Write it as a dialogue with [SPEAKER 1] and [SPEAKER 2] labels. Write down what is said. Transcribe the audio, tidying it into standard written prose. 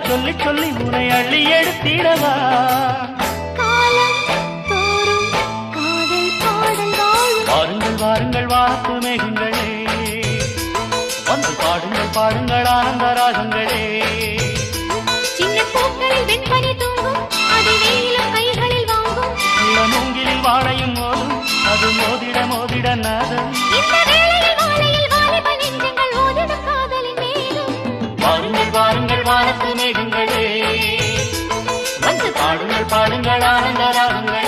[SPEAKER 1] சொல்லி சொல்லி உனை அள்ளி எடுத்திடவா வாருங்கள் வாருங்கள் வாக்கு மேகங்களே வந்து பாடுங்கள் பாடுங்கள் ஆனந்த ராகங்களே
[SPEAKER 2] சின்ன பூக்களில் வெண்பனி தூங்கும் அது வெயிலும் கைகளில் வாங்கும்
[SPEAKER 1] மூங்கிலில் வாழையும் மோதும் அது மோதிட மோதிட நாதம் வாருங்கள் வாருங்கள் வானத்து மேகங்களே வந்து பாடுங்கள் பாடுங்கள் ஆனந்த ராகங்களே